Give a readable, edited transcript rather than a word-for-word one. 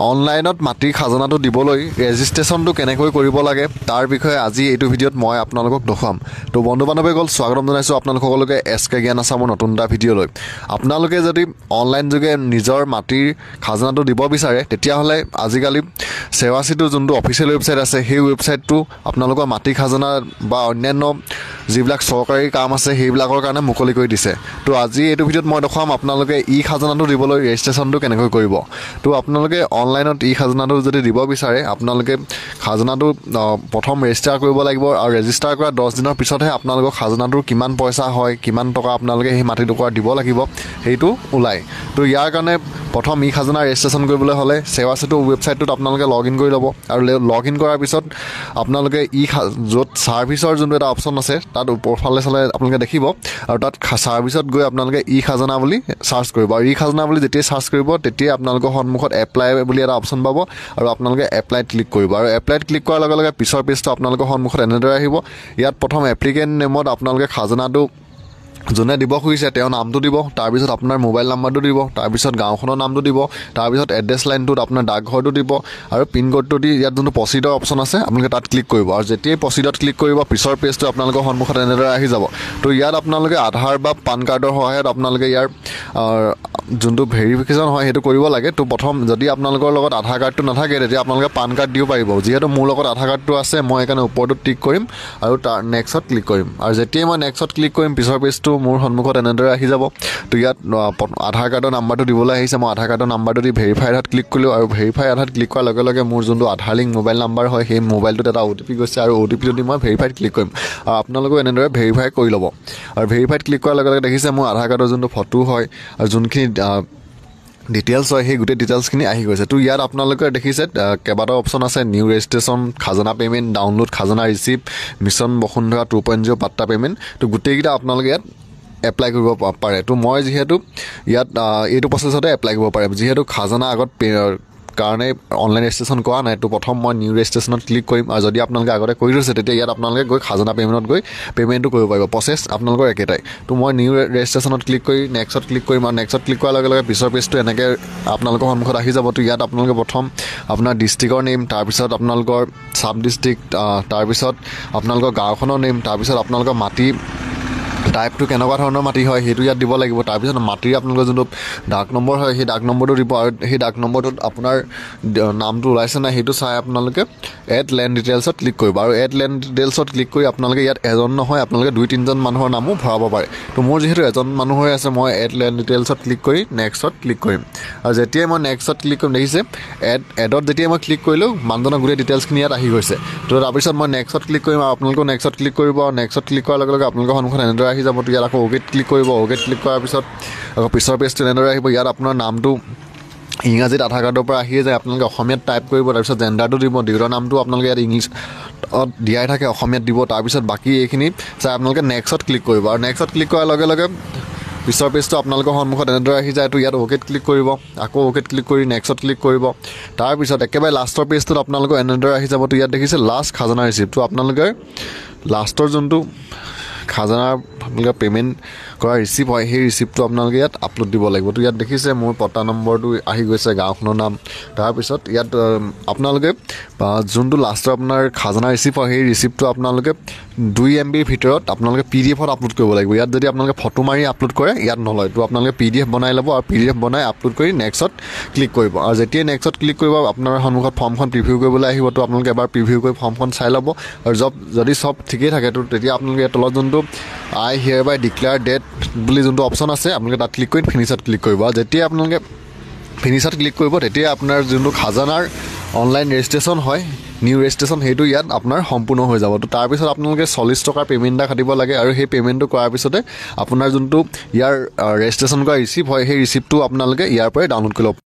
অনলাইনত মাটিৰ খাজনাটো দিবলৈ ৰেজিষ্ট্ৰেশ্যনটো কেনেকৈ কৰিব লাগে তাৰ বিষয়ে আজি এইটো ভিডিঅ'ত মই আপোনালোকক দেখুৱাম। তো বন্ধু বান্ধৱীসকল স্বাগতম জনাইছোঁ আপোনালোক সকলোকে SK জ্ঞান আছামৰ নতুন এটা ভিডিঅ'লৈ। আপোনালোকে যদি অনলাইন যোগে নিজৰ মাটিৰ খাজনাটো দিব বিচাৰে তেতিয়াহ'লে আজিকালি সেৱা সেতুৰ যোনটো অফিচিয়েল ৱেবছাইট আছে সেই ৱেবছাইটটো আপোনালোকৰ মাটি খাজনা বা অন্যান্য যিবিলাক চৰকাৰী কাম আছে সেইবিলাকৰ কাৰণে মুকলি কৰি দিছে। তো আজি এইটো ভিডিঅ'ত মই দেখুৱাম আপোনালোকে খাজনাটো দিবলৈ ৰেজিষ্ট্ৰেশ্যনটো কেনেকৈ কৰিব। তো আপোনালোকে অনলাইনত খাজনাটো যদি দিব বিচাৰে আপোনালোকে খাজনাটো প্ৰথম ৰেজিষ্টাৰ কৰিব লাগিব আৰু ৰেজিষ্টাৰ কৰা 10 দিনৰ পিছতহে আপোনালোকৰ খাজনাটোৰ কিমান পইচা হয় কিমান টকা আপোনালোকে সেই মাটিটুকুৰা দিব লাগিব সেইটো ওলায়। তো ইয়াৰ কাৰণে প্ৰথম খাজনা ৰেজিষ্ট্ৰেশ্যন কৰিবলৈ হ'লে সেৱা সেতু ৱেবছাইটটোত আপোনালোকে লগ ইন কৰি ল'ব আৰু লগ ইন কৰাৰ পিছত আপোনালোকে য'ত ছাৰ্ভিচৰ যোনটো এটা অপশ্যন আছে তাত ওপৰফালে চালে আপোনালোকে দেখিব আৰু তাত ছাৰ্ভিচত গৈ আপোনালোকে খাজনা বুলি চাৰ্চ কৰিব আৰু খাজনা বুলি যেতিয়া চাৰ্চ কৰিব তেতিয়া আপোনালোকৰ সন্মুখত এপ্লাই বুলি এটা অপশ্যন পাব আৰু আপোনালোকে এপ্লাইত ক্লিক কৰিব আৰু এপ্লাইত ক্লিক কৰাৰ লগে লগে পিছৰ পেজটো আপোনালোকৰ সন্মুখত এনেদৰে আহিব। ইয়াত প্ৰথম এপ্লিকেণ্ট নেমত আপোনালোকে খাজনাটো যোনে দিব খুজিছে তেওঁৰ নামটো দিব, তাৰপিছত আপোনাৰ মোবাইল নাম্বাৰটো দিব, তাৰপিছত গাঁওখনৰ নামটো দিব, তাৰপিছত এড্ৰেছ লাইনটোত আপোনাৰ ডাকঘৰটো দিব আৰু পিন কোডটো দি ইয়াত যোনটো প্ৰচিডৰ অপশ্যন আছে আপোনালোকে তাত ক্লিক কৰিব আৰু যেতিয়াই প্ৰচিডত ক্লিক কৰিব পিছৰ পেজটো আপোনালোকৰ সন্মুখত এনেদৰে আহি যাব। তো ইয়াত আপোনালোকে আধাৰ বা পান কাৰ্ডৰ সহায়ত আপোনালোকে ইয়াৰ যোনটো ভেৰিফিকেশ্যন হয় সেইটো কৰিব লাগে। তো প্ৰথম যদি আপোনালোকৰ লগত আধাৰ কাৰ্ডটো নাথাকে তেতিয়া আপোনালোকে পান কাৰ্ড দিব পাৰিব। যিহেতু মোৰ লগত আধাৰ কাৰ্ডটো আছে মই সেইকাৰণে ওপৰটো টিক কৰিম আৰু তাৰ নেক্সটত ক্লিক কৰিম আৰু যেতিয়াই মই নেক্সটত ক্লিক কৰিম পিছৰ পেজটো মোৰ সন্মুখত এনেদৰে আহি যাব। তো ইয়াত আধাৰ কাৰ্ডৰ নাম্বাৰটো দিবলৈ আহিছে, মই আধাৰ কাৰ্ডৰ নাম্বাৰটো দি ভেৰিফাই আধাত ক্লিক কৰিলোঁ আৰু ভেৰিফাই আধাত ক্লিক কৰাৰ লগে লগে মোৰ যোনটো আধাৰ লিংক মোবাইল নাম্বাৰ হয় সেই মোবাইলটোত এটা OTP গৈছে আৰু OTPটো দি মই ভেৰিফাইত ক্লিক কৰিম আৰু আপোনালোকেও এনেদৰে ভেৰিফাই কৰি ল'ব আৰু ভেৰিফাইত ক্লিক কৰাৰ লগে লগে দেখিছে মোৰ আধাৰ কাৰ্ডৰ যোনটো ফটো হয় আৰু যোনখিনি ডিটেইলছ হয় সেই গোটেই ডিটেইলছখিনি আহি গৈছে। তো ইয়াত আপোনালোকে দেখিছে কেইবাটাও অপশ্যন আছে, নিউ ৰেজিষ্ট্ৰেশ্যন, খাজনা পে'মেণ্ট, ডাউনলোড খাজনা ৰিচিপ্ট, মিছন বসুন্ধৰা 2.0 পাট্টা পে'মেণ্ট। তো গোটেইকেইটা আপোনালোকে ইয়াত এপ্লাই কৰিব পাৰে। তো মই যিহেতু ইয়াত এইটো প্ৰচেছতে এপ্লাই কৰিব পাৰে যিহেতু খাজনা আগত কাৰণে অনলাইন ৰেজিষ্ট্ৰেশ্যন কৰা নাই। তো প্ৰথম মই নিউ ৰেজিষ্ট্ৰেশ্যনত ক্লিক কৰিম আৰু যদি আপোনালোকে আগতে কৰি থৈছে তেতিয়া ইয়াত আপোনালোকে গৈ খাজনা পে'মেণ্টত গৈ পে'মেণ্টটো কৰিব পাৰিব। প্ৰচেছ আপোনালোকৰ একেটাই। তো মই নিউ ৰেজিষ্ট্ৰেশ্যনত ক্লিক কৰি নেক্সটত ক্লিক কৰিম আৰু নেক্সটত ক্লিক কৰাৰ লগে লগে পিছৰ পেজটো এনেকৈ আপোনালোকৰ সন্মুখত আহি যাব। তো ইয়াত আপোনালোকে প্ৰথম আপোনাৰ ডিষ্ট্ৰিক্টৰ নেম, তাৰপিছত আপোনালোকৰ ছাব ডিষ্ট্ৰিক্ট, তাৰপিছত আপোনালোকৰ গাঁওখনৰ নেম, তাৰপিছত আপোনালোকৰ মাটি টাইপটো কেনেকুৱা ধৰণৰ মাটি হয় সেইটো ইয়াত দিব লাগিব। তাৰপিছত মাটিৰ আপোনালোকৰ যোনটো ডাক নম্বৰ হয় সেই ডাক নম্বৰটো দিব আৰু সেই ডাক নম্বৰটোত আপোনাৰ নামটো ওলাইছে নাই সেইটো চাই আপোনালোকে এড লেণ্ড ডিটেইলছত ক্লিক কৰিব আৰু এড লেণ্ড ডিটেইলছত ক্লিক কৰি আপোনালোকে ইয়াত এজন নহয় আপোনালোকে 2-3জন মানুহৰ নামো ভৰাব পাৰে। তো মোৰ যিহেতু এজন মানুহ হৈ আছে মই এড লেণ্ড ডিটেইলছত ক্লিক কৰি নেক্সটত ক্লিক কৰিম আৰু যেতিয়াই মই নেক্সটত ক্লিক কৰিম দেখিছে এডত যেতিয়াই মই ক্লিক কৰিলোঁ মানুহজনৰ গোটেই ডিটেইলছখিনি ইয়াত আহি গৈছে। তো তাৰপিছত মই নেক্সটত ক্লিক কৰিম আৰু আপোনালোকেও নেক্সটত ক্লিক কৰিব আৰু নেক্সটত ক্লিক কৰাৰ লগে লগে আপোনালোকৰ সন্মুখত এনেদৰে আহি যাব। তো ইয়াত আকৌ OKত ক্লিক কৰিব, OKত ক্লিক কৰাৰ পিছত আকৌ পিছৰ পেজটো এনেদৰে আহিব। ইয়াত আপোনাৰ নামটো ইংৰাজীত আধাৰ কাৰ্ডৰ পৰা আহিয়ে যায়, আপোনালোকে অসমীয়াত টাইপ কৰিব, তাৰপিছত জেণ্ডাৰটো দিব, দেউতাৰ নামটো আপোনালোকে ইয়াত ইংলিছত দিয়াই থাকে অসমীয়াত দিব, তাৰপিছত বাকী এইখিনি চাই আপোনালোকে নেক্সটত ক্লিক কৰিব আৰু নেক্সটত ক্লিক কৰাৰ লগে লগে পিছৰ পেজটো আপোনালোকৰ সন্মুখত এনেদৰে আহি যায়। তো ইয়াত OKত ক্লিক কৰিব, আকৌ OKত ক্লিক কৰি নেক্সটত ক্লিক কৰিব, তাৰপিছত একেবাৰে লাষ্টৰ পেজটোত আপোনালোকৰ এনেদৰে আহি যাব। তো ইয়াত দেখিছে লাষ্ট খাজনা ৰিচিপ্ট। তো আপোনালোকে লাষ্টৰ যোনটো খাজনাৰ আপোনালোকে পে'মেণ্ট কৰা ৰিচিপ্ট হয় সেই ৰিচিপ্টটো আপোনালোকে ইয়াত আপলোড দিব লাগিব। তো ইয়াত দেখিছে মোৰ পট্টা নম্বৰটো আহি গৈছে, গাঁওখনৰ নাম, তাৰপিছত ইয়াত আপোনালোকে যোনটো লাষ্টৰ আপোনাৰ খাজনা ৰিচিপ্ট হয় সেই ৰিচিপ্টটো আপোনালোকে 2 MBৰ ভিতৰত আপোনালোকে PDFত আপলোড কৰিব লাগিব। ইয়াত যদি আপোনালোকে ফটো মাৰি আপলোড কৰে ইয়াত নলয়। তো আপোনালোকে PDF বনাই ল'ব আৰু PDF বনাই আপলোড কৰি নেক্সটত ক্লিক কৰিব আৰু যেতিয়াই নেক্সটত ক্লিক কৰিব আপোনাৰ সন্মুখত ফৰ্মখন প্ৰিভিউ কৰিবলৈ আহিব। তো আপোনালোকে এবাৰ প্ৰিভিউ কৰি ফৰ্মখন চাই ল'ব আৰু যদি চব ঠিকেই থাকে তো তেতিয়া আপোনালোকে তলত যোনটো I hereby declare debt বুলি যোনটো অপশ্যন আছে আপোনালোকে তাত ক্লিক কৰি ফিনিছত ক্লিক কৰিব আৰু যেতিয়া আপোনালোকে ফিনিছত ক্লিক কৰিব তেতিয়া আপোনাৰ যোনটো খাজানাৰ অনলাইন ৰেজিষ্ট্ৰেশ্যন হয় নিউ ৰেজিষ্ট্ৰেশ্যন সেইটো ইয়াত আপোনাৰ সম্পূৰ্ণ হৈ যাব। তো তাৰপিছত আপোনালোকে 40 টকাৰ পে'মেণ্ট এটা কাটিব লাগে আৰু সেই পে'মেণ্টটো কৰাৰ পিছতে আপোনাৰ যোনটো ইয়াৰ ৰেজিষ্ট্ৰেশ্যন কৰা ৰিচিপ্ট হয় সেই ৰিচিপ্টটো আপোনালোকে ইয়াৰ পৰাই ডাউনলোড কৰি ল'ব।